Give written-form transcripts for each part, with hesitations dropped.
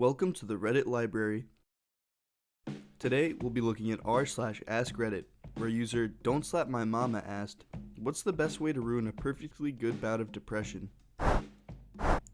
Welcome to the Reddit library. Today, we'll be looking at r/AskReddit, where user Don't Slap My Mama asked, "What's the best way to ruin a perfectly good bout of depression?"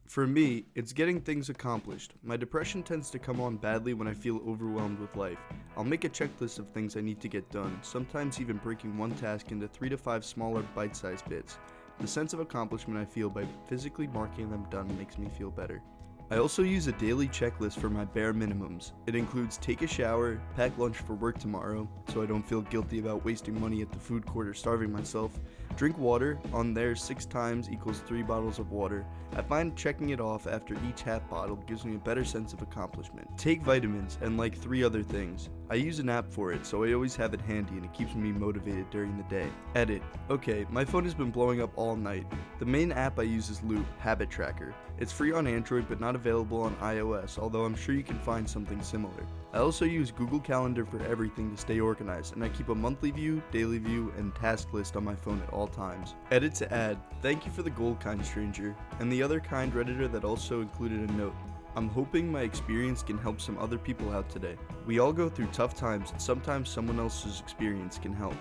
For me, it's getting things accomplished. My depression tends to come on badly when I feel overwhelmed with life. I'll make a checklist of things I need to get done, sometimes even breaking one task into 3 to 5 smaller bite-sized bits. The sense of accomplishment I feel by physically marking them done makes me feel better. I also use a daily checklist for my bare minimums. It includes take a shower, pack lunch for work tomorrow, so I don't feel guilty about wasting money at the food court or starving myself, drink water, on there 6 times equals 3 bottles of water. I find checking it off after each half bottle gives me a better sense of accomplishment. Take vitamins, and like 3 other things. I use an app for it, so I always have it handy and it keeps me motivated during the day. Edit. Okay, my phone has been blowing up all night. The main app I use is Loop, Habit Tracker. It's free on Android but not available on iOS, although I'm sure you can find something similar. I also use Google Calendar for everything to stay organized, and I keep a monthly view, daily view, and task list on my phone at all times. Edit to add, thank you for the gold kind stranger, and the other kind Redditor that also included a note. I'm hoping my experience can help some other people out today. We all go through tough times, and sometimes someone else's experience can help.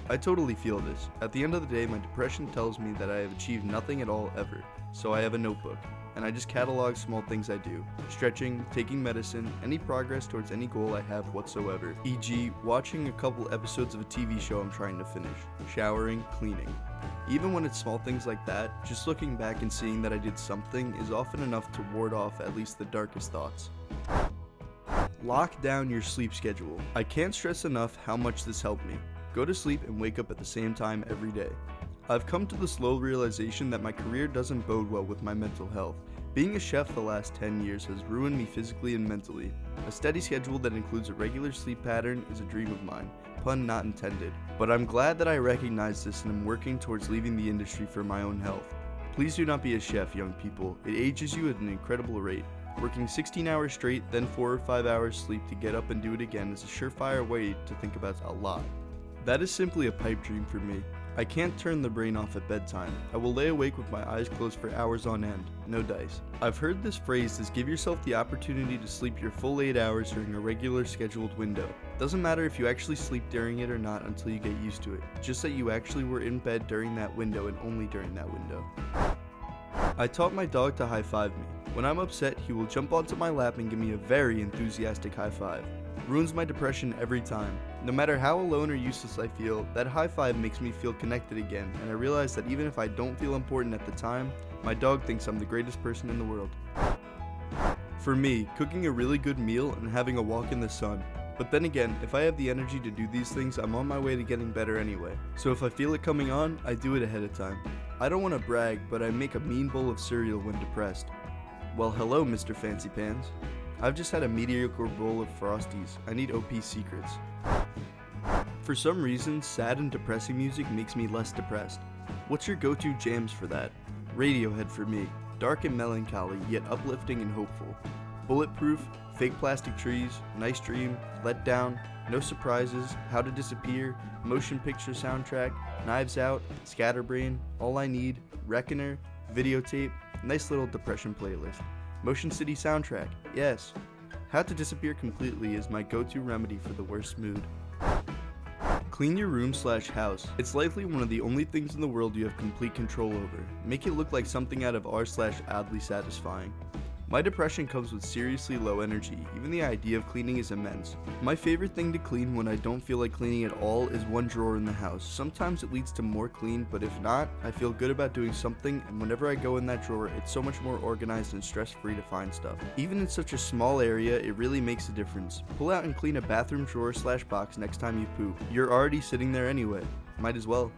I totally feel this. At the end of the day, my depression tells me that I have achieved nothing at all ever, so I have a notebook, and I just catalog small things I do. Stretching, taking medicine, any progress towards any goal I have whatsoever, e.g. watching a couple episodes of a TV show I'm trying to finish, showering, cleaning. Even when it's small things like that, just looking back and seeing that I did something is often enough to ward off at least the darkest thoughts. Lock down your sleep schedule. I can't stress enough how much this helped me. Go to sleep and wake up at the same time every day. I've come to the slow realization that my career doesn't bode well with my mental health. Being a chef the last 10 years has ruined me physically and mentally. A steady schedule that includes a regular sleep pattern is a dream of mine, pun not intended. But I'm glad that I recognize this and am working towards leaving the industry for my own health. Please do not be a chef, young people. It ages you at an incredible rate. Working 16 hours straight, then 4 or 5 hours sleep to get up and do it again is a surefire way to think about a lot. That is simply a pipe dream for me. I can't turn the brain off at bedtime. I will lay awake with my eyes closed for hours on end. No dice. I've heard this phrase as give yourself the opportunity to sleep your full 8 hours during a regular scheduled window. Doesn't matter if you actually sleep during it or not until you get used to it. Just that you actually were in bed during that window and only during that window. I taught my dog to high-five me. When I'm upset, he will jump onto my lap and give me a very enthusiastic high-five. Ruins my depression every time. No matter how alone or useless I feel, that high five makes me feel connected again, and I realize that even if I don't feel important at the time, my dog thinks I'm the greatest person in the world. For me, cooking a really good meal and having a walk in the sun. But then again, if I have the energy to do these things, I'm on my way to getting better anyway. So if I feel it coming on, I do it ahead of time. I don't want to brag, but I make a mean bowl of cereal when depressed. Well, hello, Mr. Fancy Pants. I've just had a mediocre bowl of Frosties. I need OP secrets. For some reason, sad and depressing music makes me less depressed. What's your go-to jams for that? Radiohead for me. Dark and melancholy, yet uplifting and hopeful. Bulletproof, Fake Plastic Trees, Nice Dream, Let Down, No Surprises, How to Disappear, Motion Picture Soundtrack, Knives Out, Scatterbrain, All I Need, Reckoner, Videotape, nice little depression playlist. Motion City Soundtrack, yes. How to Disappear Completely is my go-to remedy for the worst mood. Clean your room/house. It's likely one of the only things in the world you have complete control over. Make it look like something out of r/oddly satisfying. My depression comes with seriously low energy. Even the idea of cleaning is immense. My favorite thing to clean when I don't feel like cleaning at all is one drawer in the house. Sometimes it leads to more clean, but if not, I feel good about doing something, and whenever I go in that drawer, it's so much more organized and stress-free to find stuff. Even in such a small area, it really makes a difference. Pull out and clean a bathroom drawer/box next time you poop. You're already sitting there anyway. Might as well.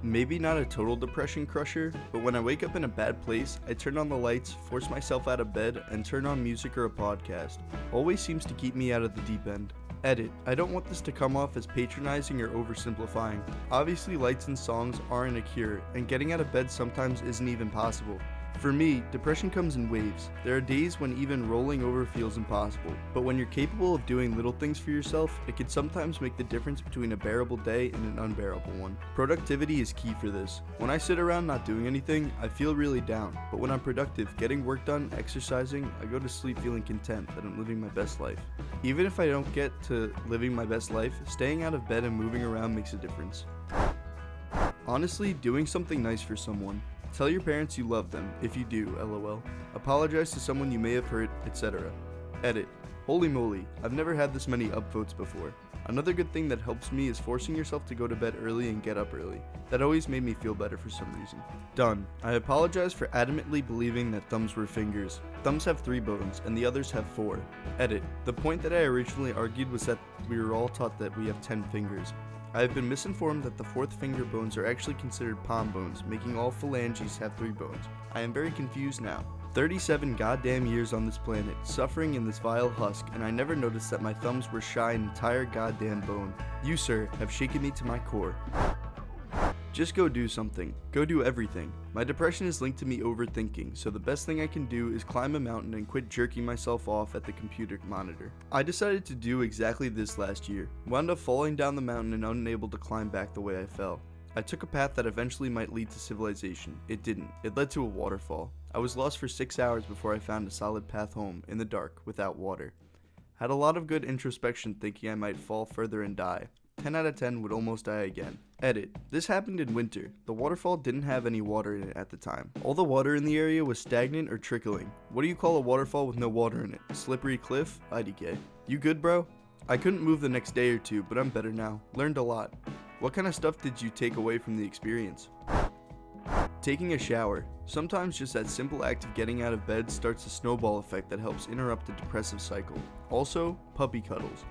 Maybe not a total depression crusher, but when I wake up in a bad place, I turn on the lights, force myself out of bed, and turn on music or a podcast. Always seems to keep me out of the deep end. Edit. I don't want this to come off as patronizing or oversimplifying. Obviously, lights and songs aren't a cure, and getting out of bed sometimes isn't even possible. For me, depression comes in waves. There are days when even rolling over feels impossible, but when you're capable of doing little things for yourself, it can sometimes make the difference between a bearable day and an unbearable one. Productivity is key for this. When I sit around not doing anything, I feel really down, but when I'm productive, getting work done, exercising, I go to sleep feeling content that I'm living my best life. Even if I don't get to living my best life, staying out of bed and moving around makes a difference. Honestly, doing something nice for someone. Tell your parents you love them, if you do, lol. Apologize to someone you may have hurt, etc. Edit. Holy moly, I've never had this many upvotes before. Another good thing that helps me is forcing yourself to go to bed early and get up early. That always made me feel better for some reason. Done. I apologize for adamantly believing that thumbs were fingers. Thumbs have 3 bones, and the others have 4. Edit. The point that I originally argued was that we were all taught that we have 10 fingers. I have been misinformed that the 4th finger bones are actually considered palm bones, making all phalanges have 3 bones. I am very confused now. 37 goddamn years on this planet, suffering in this vile husk, and I never noticed that my thumbs were shy an entire goddamn bone. You, sir, have shaken me to my core. Just go do something. Go do everything. My depression is linked to me overthinking, so the best thing I can do is climb a mountain and quit jerking myself off at the computer monitor. I decided to do exactly this last year. Wound up falling down the mountain and unable to climb back the way I fell. I took a path that eventually might lead to civilization. It didn't. It led to a waterfall. I was lost for 6 hours before I found a solid path home, in the dark, without water. Had a lot of good introspection thinking I might fall further and die. 10 out of 10 would almost die again. Edit. This happened in winter. The waterfall didn't have any water in it at the time. All the water in the area was stagnant or trickling. What do you call a waterfall with no water in it? A slippery cliff? IDK. You good, bro? I couldn't move the next day or two, but I'm better now. Learned a lot. What kind of stuff did you take away from the experience? Taking a shower. Sometimes just that simple act of getting out of bed starts a snowball effect that helps interrupt the depressive cycle. Also, puppy cuddles.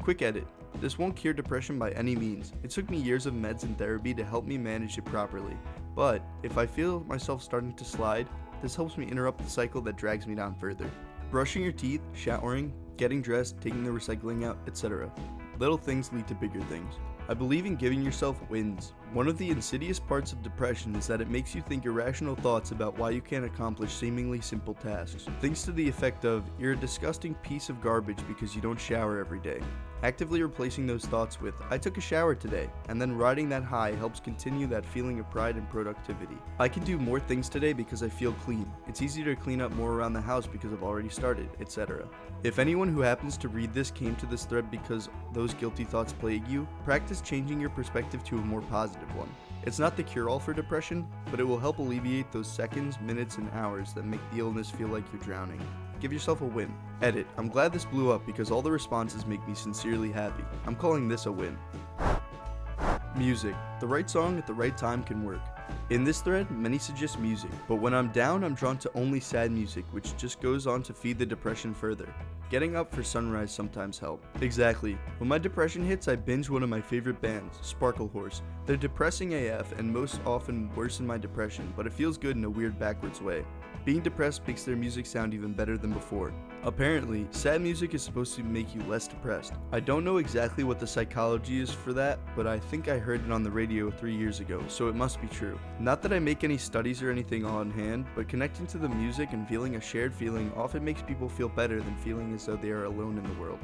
Quick edit. This won't cure depression by any means. It took me years of meds and therapy to help me manage it properly. But if I feel myself starting to slide, this helps me interrupt the cycle that drags me down further. Brushing your teeth, showering, getting dressed, taking the recycling out, etc. Little things lead to bigger things. I believe in giving yourself wins. One of the insidious parts of depression is that it makes you think irrational thoughts about why you can't accomplish seemingly simple tasks. Things to the effect of, you're a disgusting piece of garbage because you don't shower every day. Actively replacing those thoughts with, I took a shower today, and then riding that high helps continue that feeling of pride and productivity. I can do more things today because I feel clean. It's easier to clean up more around the house because I've already started, etc. If anyone who happens to read this came to this thread because those guilty thoughts plague you, practice changing your perspective to a more positive one. It's not the cure-all for depression, but it will help alleviate those seconds, minutes, and hours that make the illness feel like you're drowning. Give yourself a win. Edit. I'm glad this blew up because all the responses make me sincerely happy. I'm calling this a win. Music. The right song at the right time can work. In this thread, many suggest music, but when I'm down, I'm drawn to only sad music, which just goes on to feed the depression further. Getting up for sunrise sometimes help. Exactly. When my depression hits, I binge one of my favorite bands, Sparkle Horse. They're depressing AF and most often worsen my depression, but it feels good in a weird backwards way. Being depressed makes their music sound even better than before. Apparently, sad music is supposed to make you less depressed. I don't know exactly what the psychology is for that, but I think I heard it on the radio 3 years ago, so it must be true. Not that I make any studies or anything on hand, but connecting to the music and feeling a shared feeling often makes people feel better than feeling as though they are alone in the world.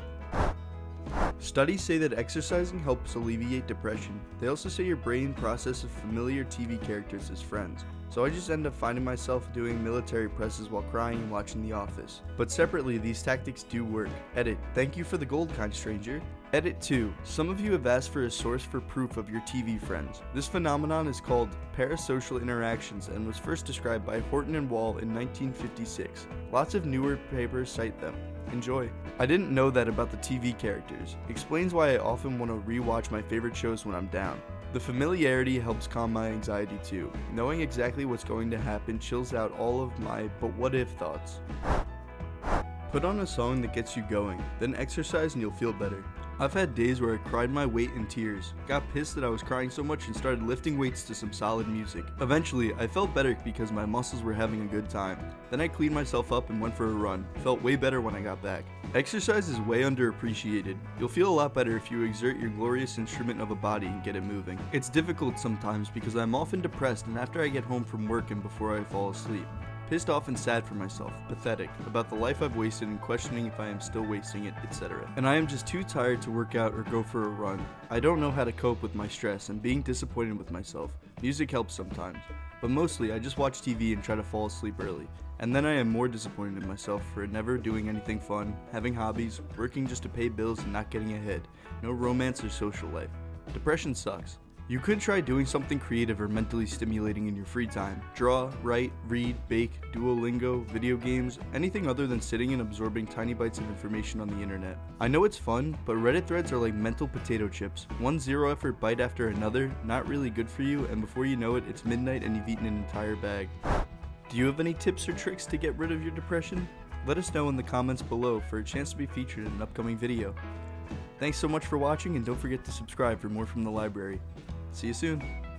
Studies say that exercising helps alleviate depression. They also say your brain processes familiar TV characters as friends. So I just end up finding myself doing military presses while crying and watching The Office. But separately, these tactics do work. Edit. Thank you for the gold, kind stranger. Edit 2. Some of you have asked for a source for proof of your TV friends. This phenomenon is called parasocial interactions and was first described by Horton and Wall in 1956. Lots of newer papers cite them. Enjoy. I didn't know that about the TV characters. Explains why I often want to rewatch my favorite shows when I'm down. The familiarity helps calm my anxiety too. Knowing exactly what's going to happen chills out all of my but what if thoughts. Put on a song that gets you going, then exercise and you'll feel better. I've had days where I cried my weight in tears, got pissed that I was crying so much and started lifting weights to some solid music. Eventually, I felt better because my muscles were having a good time. Then I cleaned myself up and went for a run. Felt way better when I got back. Exercise is way underappreciated. You'll feel a lot better if you exert your glorious instrument of a body and get it moving. It's difficult sometimes because I'm often depressed and after I get home from work and before I fall asleep. Pissed off and sad for myself, pathetic, about the life I've wasted and questioning if I am still wasting it, etc. And I am just too tired to work out or go for a run. I don't know how to cope with my stress and being disappointed with myself. Music helps sometimes, but mostly I just watch TV and try to fall asleep early. And then I am more disappointed in myself for never doing anything fun, having hobbies, working just to pay bills and not getting ahead. No romance or social life. Depression sucks. You could try doing something creative or mentally stimulating in your free time. Draw, write, read, bake, Duolingo, video games, anything other than sitting and absorbing tiny bites of information on the internet. I know it's fun, but Reddit threads are like mental potato chips. One zero-effort bite after another, not really good for you, and before you know it, it's midnight and you've eaten an entire bag. Do you have any tips or tricks to get rid of your depression? Let us know in the comments below for a chance to be featured in an upcoming video. Thanks so much for watching, and don't forget to subscribe for more from the library. See you soon.